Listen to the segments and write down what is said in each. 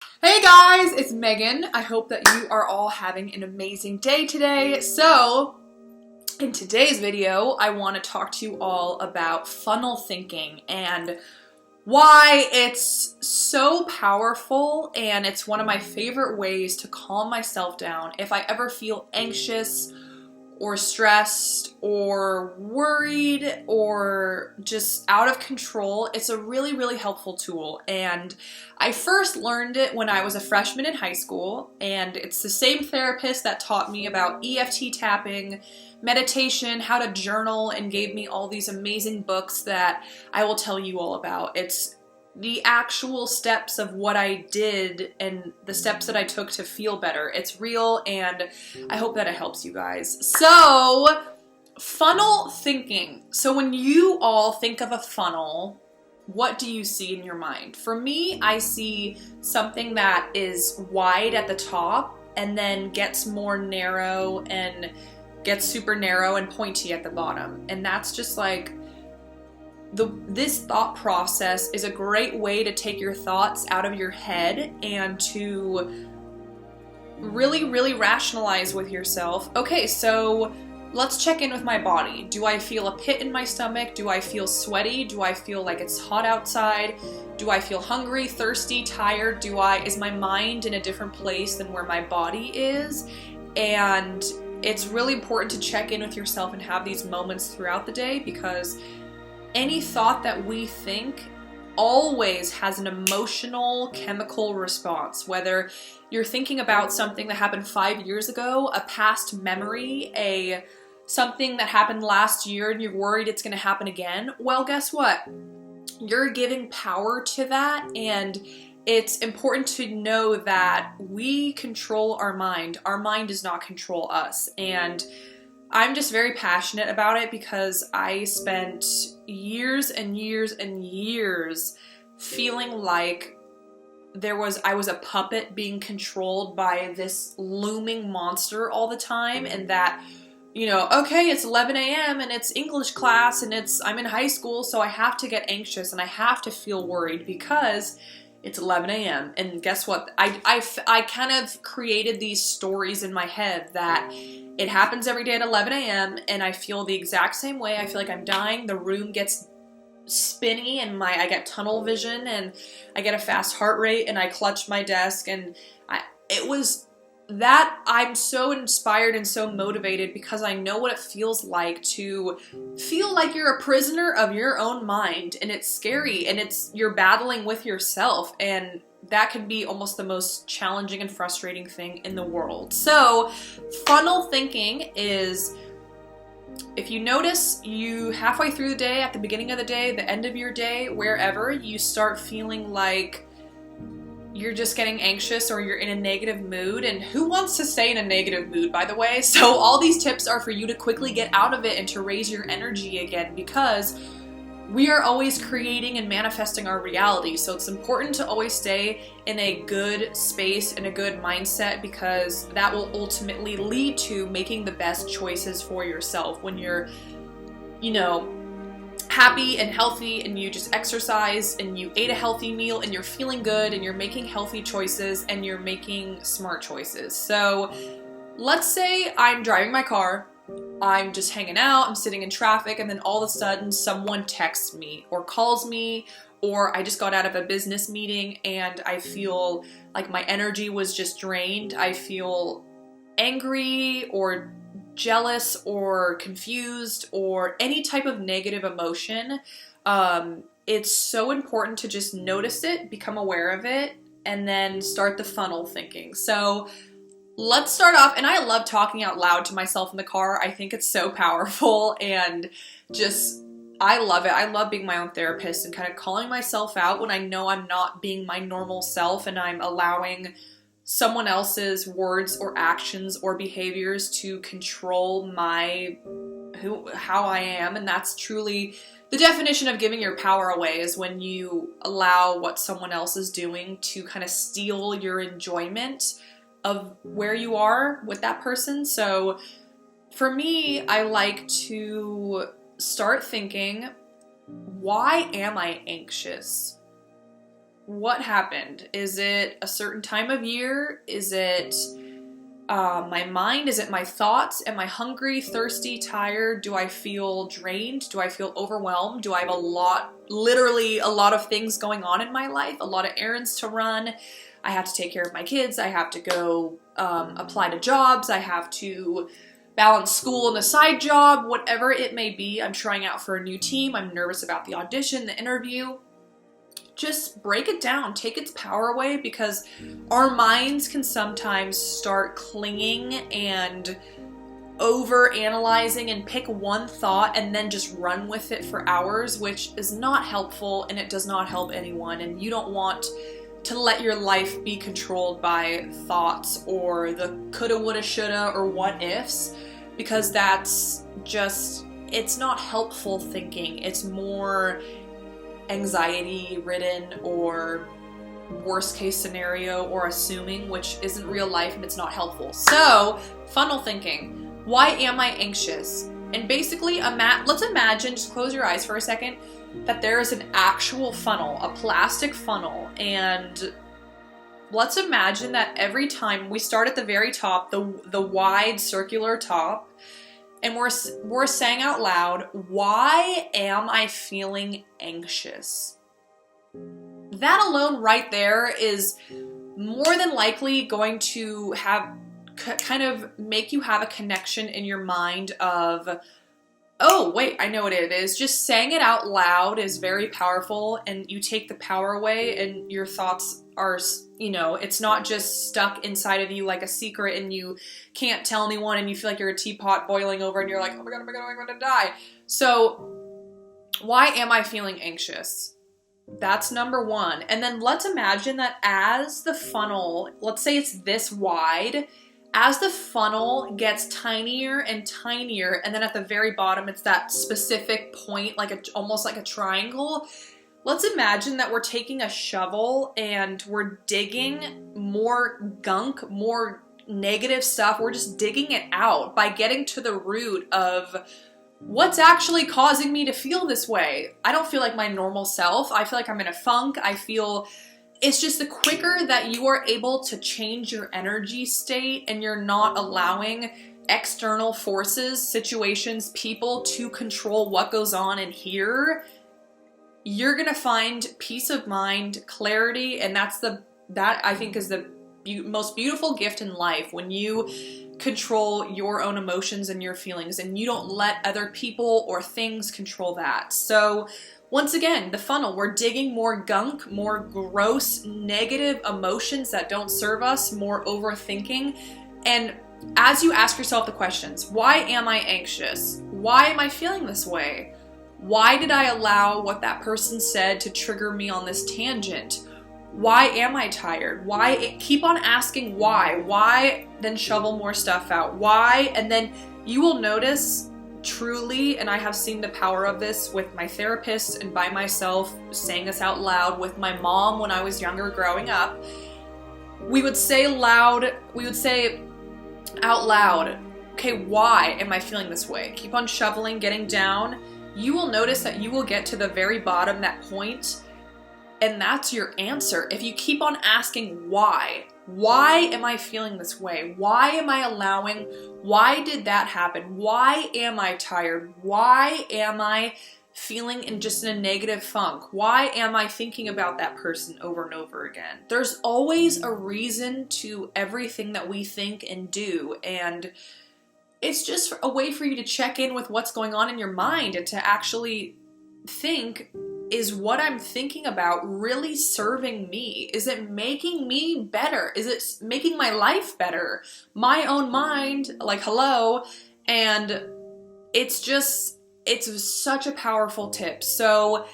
Hey guys, it's Megan. I hope that you are all having an amazing day today. So, in today's video, I want to talk to you all about funnel thinking and why it's so powerful, and it's one of my favorite ways to calm myself down if I ever feel anxious or stressed or worried or just out of control. It's a really helpful tool, and I first learned it when I was a freshman in high school, and it's the same therapist that taught me about EFT tapping, meditation, how to journal, and gave me all these amazing books that I will tell you all about. It's the actual steps of what I did and the steps that I took to feel better. It's real, and I hope that it helps you guys. So, funnel thinking. So when you all think of a funnel, what do you see in your mind? For me, I see something that is wide at the top and then gets more narrow and gets super narrow and pointy at the bottom. And that's just like this thought process is a great way to take your thoughts out of your head and to really rationalize with yourself. Okay, so let's check in with my body. Do I feel a pit in my stomach? Do I feel sweaty? Do I feel like it's hot outside? Do I feel hungry, thirsty, tired? Is my mind in a different place than where my body is? And it's really important to check in with yourself and have these moments throughout the day, because any thought that we think always has an emotional chemical response. Whether you're thinking about something that happened 5 years ago, a past memory, something that happened last year and you're worried it's going to happen again, well, guess what? You're giving power to that, and it's important to know that we control our mind. Our mind does not control us, and I'm just very passionate about it because I spent years and years feeling like I was a puppet being controlled by this looming monster all the time, and that, okay, it's 11 a.m. and it's English class and I'm in high school, so I have to get anxious and I have to feel worried because it's 11 a.m. And guess what? I kind of created these stories in my head that it happens every day at 11 a.m. and I feel the exact same way. I feel like I'm dying. The room gets spinny and I get tunnel vision and I get a fast heart rate and I clutch my desk, and it was that I'm so inspired and so motivated because I know what it feels like to feel like you're a prisoner of your own mind, and it's scary, and you're battling with yourself, and that can be almost the most challenging and frustrating thing in the world. So, funnel thinking is, if you notice, you halfway through the day, at the beginning of the day, the end of your day, wherever, you start feeling like you're just getting anxious or you're in a negative mood. And who wants to stay in a negative mood, by the way? So all these tips are for you to quickly get out of it and to raise your energy again, because we are always creating and manifesting our reality. So it's important to always stay in a good space and a good mindset, because that will ultimately lead to making the best choices for yourself. When you're, happy and healthy and you just exercise and you ate a healthy meal and you're feeling good and you're making healthy choices and you're making smart choices. So let's say I'm driving my car, I'm just hanging out, I'm sitting in traffic, and then all of a sudden someone texts me or calls me, or I just got out of a business meeting and I feel like my energy was just drained. I feel angry or jealous or confused or any type of negative emotion. It's so important to just notice it, become aware of it, and then start the funnel thinking. So let's start off, and I love talking out loud to myself in the car. I think it's so powerful, and I love it. I love being my own therapist and kind of calling myself out when I know I'm not being my normal self and I'm allowing someone else's words or actions or behaviors to control how I am. And that's truly the definition of giving your power away, is when you allow what someone else is doing to kind of steal your enjoyment of where you are with that person. So for me, I like to start thinking, why am I anxious? what happened? Is it a certain time of year? Is it my mind? Is it my thoughts? Am I hungry, thirsty, tired? Do I feel drained? Do I feel overwhelmed? Do I have literally a lot of things going on in my life? A lot of errands to run? I have to take care of my kids. I have to go apply to jobs. I have to balance school and a side job, whatever it may be. I'm trying out for a new team. I'm nervous about the audition, the interview. Just break it down, take its power away, because our minds can sometimes start clinging and over analyzing and pick one thought and then just run with it for hours, which is not helpful and it does not help anyone. And you don't want to let your life be controlled by thoughts or the coulda, woulda, shoulda, or what ifs, because that's just, it's not helpful thinking. It's more anxiety ridden or worst case scenario or assuming, which isn't real life and it's not helpful. So funnel thinking. Why am I anxious? And basically let's imagine, just close your eyes for a second, that there is an actual funnel, a plastic funnel, and let's imagine that every time we start at the very top, the wide circular top, and we're saying out loud, why am I feeling anxious? That alone right there is more than likely going to have kind of make you have a connection in your mind of, oh, wait, I know what it is. Just saying it out loud is very powerful, and you take the power away and your thoughts are, it's not just stuck inside of you like a secret and you can't tell anyone and you feel like you're a teapot boiling over and you're like, oh my God, I'm gonna die. So why am I feeling anxious? That's number one. And then let's imagine that as the funnel, let's say it's this wide, as the funnel gets tinier and tinier, and then at the very bottom, it's that specific point, almost like a triangle. Let's imagine that we're taking a shovel and we're digging more gunk, more negative stuff. We're just digging it out by getting to the root of what's actually causing me to feel this way. I don't feel like my normal self. I feel like I'm in a funk. It's just the quicker that you are able to change your energy state and you're not allowing external forces, situations, people to control what goes on in here, you're gonna find peace of mind, clarity, and that I think is the most beautiful gift in life, when you control your own emotions and your feelings and you don't let other people or things control that. So once again, the funnel, we're digging more gunk, more gross, negative emotions that don't serve us, more overthinking. And as you ask yourself the questions, why am I anxious? Why am I feeling this way? Why did I allow what that person said to trigger me on this tangent? Why am I tired? Why? Keep on asking why. Why? Then shovel more stuff out. Why? And then you will notice truly, and I have seen the power of this with my therapist and by myself, saying this out loud with my mom when I was younger growing up. We would say out loud, okay, why am I feeling this way? Keep on shoveling, getting down. You will notice that you will get to the very bottom, that point, and that's your answer. If you keep on asking why am I feeling this way? Why am I allowing? Why did that happen? Why am I tired? Why am I feeling in just a negative funk? Why am I thinking about that person over and over again? There's always a reason to everything that we think and do, and it's just a way for you to check in with what's going on in your mind and to actually think, is what I'm thinking about really serving me? Is it making me better? Is it making my life better? My own mind, like, hello. And it's such a powerful tip. So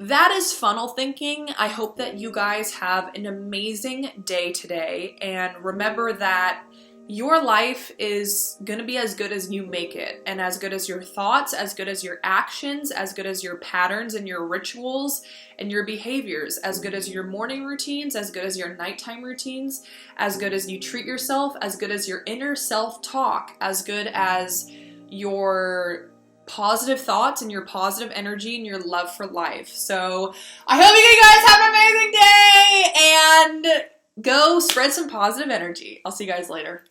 that is funnel thinking. I hope that you guys have an amazing day today. And remember that your life is going to be as good as you make it, and as good as your thoughts, as good as your actions, as good as your patterns and your rituals and your behaviors, as good as your morning routines, as good as your nighttime routines, as good as you treat yourself, as good as your inner self-talk, as good as your positive thoughts and your positive energy and your love for life. So I hope you guys have an amazing day and go spread some positive energy. I'll see you guys later.